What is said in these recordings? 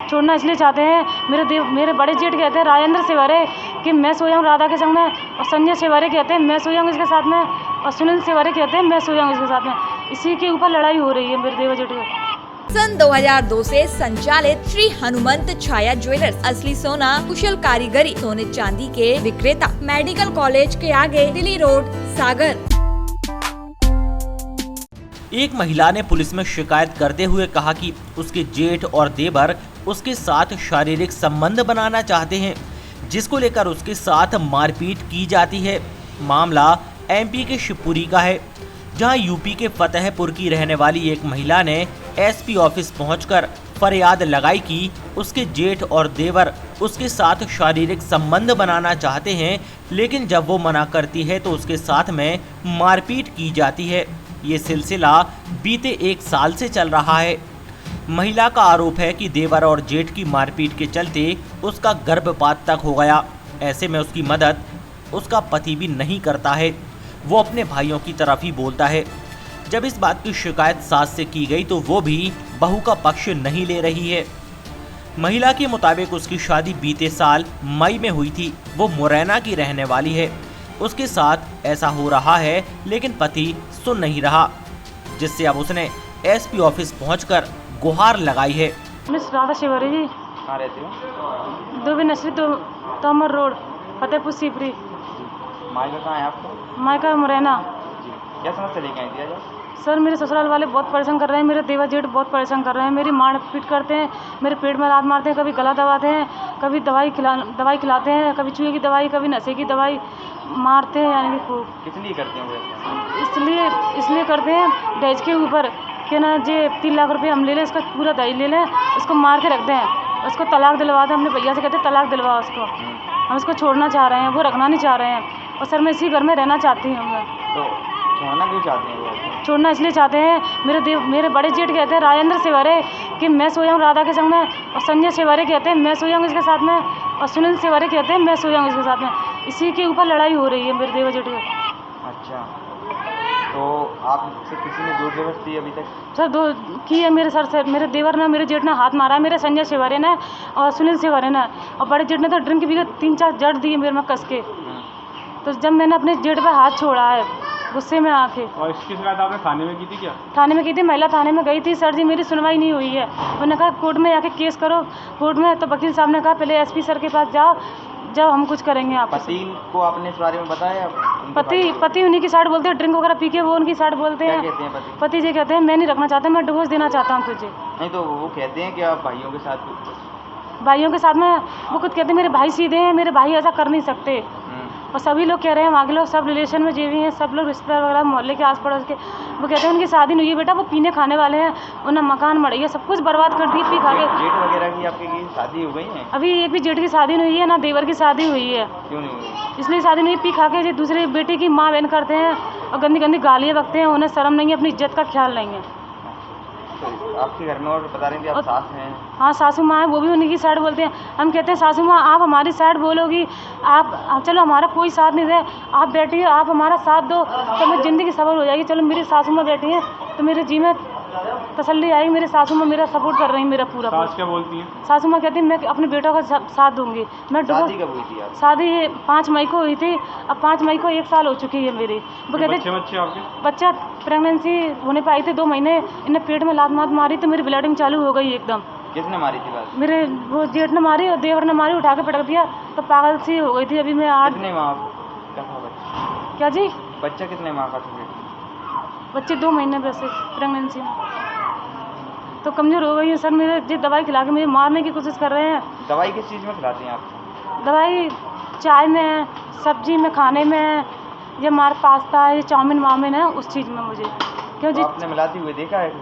छोड़ना इसलिए चाहते हैं, मेरे बड़े जेठ कहते हैं राजेंद्र सेवारे कि मैं सोया हूँ राधा के संग में, और संजय सेवारे कहते हैं मैं सोया हूँ इसके साथ में, और सुनील सेवारे कहते हैं मैं सोया हूँ इसके साथ में। इसी के ऊपर लड़ाई हो रही है मेरे देवर जेठ के। सन 2002 से संचालित श्री हनुमंत छाया ज्वेलर्स असली सोना कुशल कारीगरी सोने चांदी के विक्रेता, मेडिकल कॉलेज के आगे दिल्ली रोड, सागर। एक महिला ने पुलिस में शिकायत करते हुए कहा कि उसके जेठ और देवर उसके साथ शारीरिक संबंध बनाना चाहते हैं, जिसको लेकर उसके साथ मारपीट की जाती है। मामला एमपी के शिवपुरी का है, जहां यूपी के फतेहपुर की रहने वाली एक महिला ने एसपी ऑफिस पहुंचकर फरियाद लगाई कि उसके जेठ और देवर उसके साथ शारीरिक संबंध बनाना चाहते हैं, लेकिन जब वो मना करती है तो उसके साथ में मारपीट की जाती है। ये सिलसिला बीते 1 साल से चल रहा है। महिला का आरोप है कि देवर और जेठ की मारपीट के चलते उसका गर्भपात तक हो गया। ऐसे में उसकी मदद उसका पति भी नहीं करता है, वो अपने भाइयों की तरफ ही बोलता है। जब इस बात की शिकायत सास से की गई तो वो भी बहू का पक्ष नहीं ले रही है। महिला के मुताबिक उसकी शादी बीते साल मई में हुई थी। वो मुरैना की रहने वाली है। उसके साथ ऐसा हो रहा है लेकिन पति सुन नहीं रहा, जिससे अब उसने एसपी ऑफिस पहुंचकर गुहार लगाई है। मिस राधा शिवारी जी। कहाँ रहते हो? दो नसरी तोमर रोड, फतेहपुर सीकरी। मायका कहाँ है आपका? मायका मुरैना। जी, क्या समस्या लेके आई थी आज? सर मेरे ससुराल वाले बहुत परेशान कर रहे हैं, मेरे देवर जेठ बहुत परेशान कर रहे हैं। मेरी मार पीट करते हैं, मेरे पेट में लात मारते हैं, कभी गला दबाते हैं, कभी दवाई खिलाते हैं, कभी चूहे की दवाई, कभी नशे की दवाई मारते हैं। यानी कि खूब किस लिए करते हैं वो ऐसा? इसलिए करते हैं दहेज के ऊपर कि ना जे 3 लाख रुपये हम ले लें, इसका पूरा दहेज ले लें, उसको मार के रखते हैं, उसको तलाक दिलवाते हैं। अपने भैया से कहते हैं तलाक दिलवा उसको। हम उसको छोड़ना चाह रहे हैं, वो रखना नहीं चाह रहे हैं। और सर मैं इसी घर में रहना चाहती हूँ। मैं तो छोड़ना क्यों चाहते हैं वो? छोड़ना इसलिए चाहते हैं, मेरे बड़े जेठ कहते हैं राजेंद्र सेवारे कि मैं सोया हूँ राधा के संग में, और संजय सेवारे कहते हैं मैं सोया हूँ इसके साथ में, और सुनील सेवारे कहते हैं मैं सोया हूँ इसके साथ में। इसी के ऊपर लड़ाई हो रही है मेरे देवर जेठ के। अच्छा, तो आपसे किसी ने जोर जबरदस्ती अभी तक? सर 2 की है मेरे सर से। मेरे देवर ने, मेरे जेठ ने हाथ मारा है, मेरे संजय सेवारे ने और सुनील सेवारे ने, और बड़े जेठ ने तो ड्रिंक पी के 3-4 जड़ दिए मेरे में कस के। तो जब मैंने अपने जेठ पर हाथ छोड़ा है गुस्से में आके। और इसकी शिकायत आपने थाने में की थी क्या? थाने में की थी, महिला थाने में गई थी। सर जी मेरी सुनवाई नहीं हुई है। उन्होंने कहा कोर्ट में आके केस करो। कोर्ट में तो वकील साहब ने कहा पहले एसपी सर के पास जाओ, जब हम कुछ करेंगे। आप पति को आपने इस बारे में बताया? पति उन्हीं की साइड बोलते हैं, ड्रिंक वगैरह पी के वो उनकी साइड बोलते हैं। क्या कहते हैं पति जी कहते हैं मैं नहीं रखना चाहता, मैं डिवोर्स देना चाहता हूँ तुझे। नहीं तो वो कहते हैं कि आप भाइयों के साथ में वो खुद कहते हैं मेरे भाई सीधे हैं, मेरे भाई ऐसा कर नहीं सकते। और सभी लोग कह रहे हैं, आगे लोग सब रिलेशन में जो भी हैं, सब लोग रिश्तेदार वगैरह मोहल्ले के आस पड़ोस के, वो कहते हैं उनकी शादी नहीं हुई बेटा, वो पीने खाने वाले हैं, उन्हें मकान मड़ैया सब कुछ बर्बाद कर दी पी खा के। जेठ वगैरह की आपकी शादी हो गई है? अभी एक भी जेठ की शादी नहीं हुई है, ना देवर की शादी हुई है। क्यों नहीं हुई? इसलिए शादी नहीं, पी खा के जो दूसरे बेटे की माँ बहन करते हैं और गंदी गंदी गालियाँ बकते हैं। उन्हें शर्म नहीं है, अपनी इज्जत का ख्याल नहीं है। तो आपके घर में और बता रहे हैं कि आप सास हैं? हाँ सासू माँ है, वो भी उन्हीं की साइड बोलते हैं। हम कहते हैं सासू माँ आप हमारी साइड बोलोगी, आप चलो हमारा कोई साथ नहीं दे, आप बैठिए, आप हमारा साथ दो तो मेरी ज़िंदगी सफल हो जाएगी। चलो मेरी सासू माँ बैठी है तो मेरे जी में तसल्ली आएगी, मेरे सासू माँ मेरा सपोर्ट कर रही है मेरा पूरा। सास क्या बोलती है? सासू माँ कहती है मैं अपने बेटों का साथ दूंगी। मैं शादी कब हुई थी आप? शादी 5 मई को हुई थी। अब 5 मई को 1 साल हो चुकी है मेरी। वो कहते बच्चा प्रेगनेंसी होने पर आई थी 2 महीने, इन्हें पेट में लात मारी तो मेरी ब्लीडिंग चालू हो गई एकदम। किसने मारी थी बात? मेरे वो जेठ ने मारी और देवर ने मारी, उठा के पटक दिया तो पागल सी हो गई थी। अभी मैं 8 कितने माह का था बच्चा? क्या जी? बच्चा कितने माह का था? बच्चे 2 महीने वैसे प्रेगनेंसी में तो कमज़ोर हो गई है। सर मेरे जी दवाई खिला के मुझे मारने की कोशिश कर रहे हैं। दवाई किस चीज़ में खिलाते हैं आप? दवाई चाय में, सब्जी में, खाने में, ये मार पास्ता ये चाउमीन वाउमीन है उस चीज़ में मुझे। क्यों जी? आपने मिलाती हुई देखा है?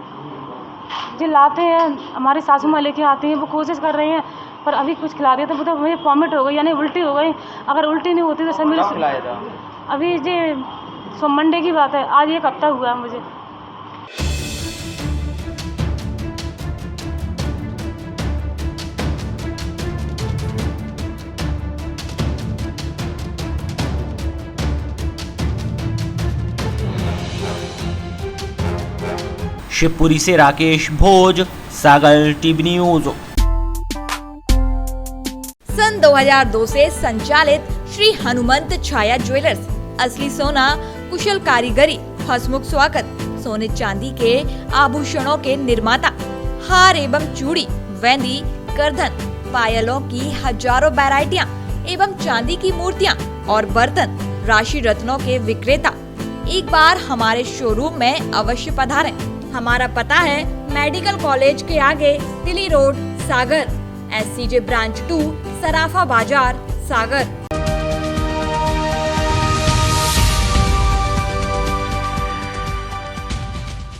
जी लाते हैं, हमारी सासू माँ लेके आती हैं, वो कोशिश कर रही हैं पर अभी कुछ खिला दिया तो मुझे वॉमिट हो गई, यानी उल्टी हो गई। अगर उल्टी नहीं होती तो सर मेरे खिलाया था? अभी जी मंडे की बात है, आज 1 हफ्ता हुआ है मुझे। शिवपुरी से राकेश भोज, सागर टीवी न्यूज। सन 2002 से संचालित श्री हनुमंत छाया ज्वेलर्स, असली सोना, कुशल कारीगरी, हंसमुख स्वागत, सोने चांदी के आभूषणों के निर्माता, हार एवं चूड़ी, वेंदी, करधन, पायलों की हजारों वैरायटियां एवं चांदी की मूर्तियां और बर्तन, राशि रत्नों के विक्रेता। एक बार हमारे शोरूम में अवश्य पधारें। हमारा पता है मेडिकल कॉलेज के आगे, दिल्ली रोड, सागर, SCJ ब्रांच 2, सराफा बाजार, सागर।